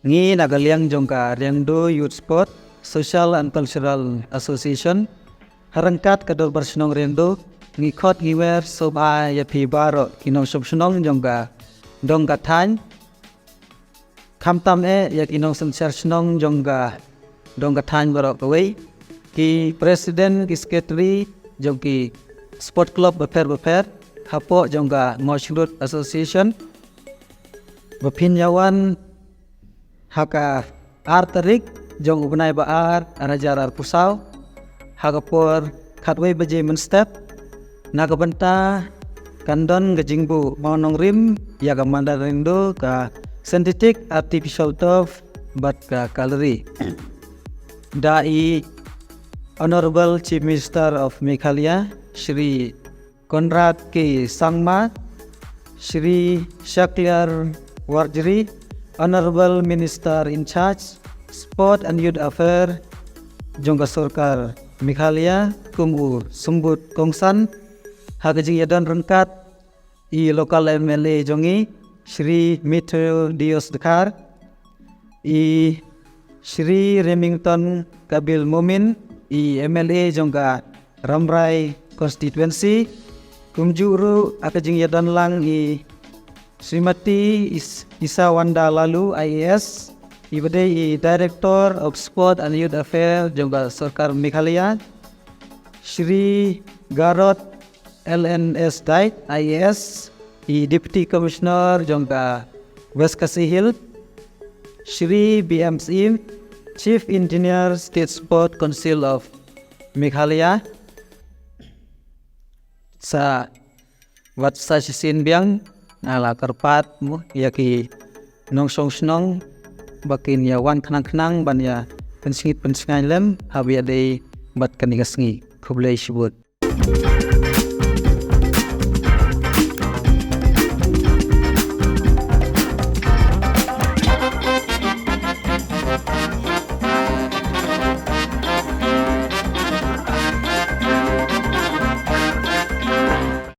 Ngi nagaliang jongka Riangdo Youth Sport Social and Cultural Association harangkat kador bersenong Riangdo ngikot ngiwer soba ya pi baro kinong senong jongka dongka tan kamtam ya kinong senong jongka dongka tan baro kawai ki presiden ki secretary jongki sport club beper hapo jongka Ngoshrut Association bapinyawan haka arterik jong ubnai baar arajarar pusau hakapor khatway baje menstep nagabanta kandon gajingbu maunong rim yaga mandarindo ka synthetic artificial turf bat ka calorie dai Honorable Chief Minister of Meghalaya Shri Conrad K. Sangma, Shri Shakhyar Warjri, Honorable Minister in Charge Sport and Youth Affairs Jongka Sorkar Meghalaya Kumu Sumbut Kongsan Hakajing Yadan Rengkat I Local MLA Jongi Shri Mitro Dios Dekar I Shri Remington Kabil Momin I MLA Jongka Ramrai Constituency Kumjuru Akajing Yadan Lang I Srimati Isa Wanda Lalu IAS Ibadai Director of Sport and Youth Affairs Jongka Sorkar Meghalaya Shri Garot LNS Dait IAS Deputy Commissioner Jongka West Kasihil Shri BMC Chief Engineer State Sport Council of Meghalaya sa wat sa sisin biang ala karpat mo yaki nong snong bakin ya wan khnang ban ya pensingit lem habi adai bat kanigasngi khublai shibut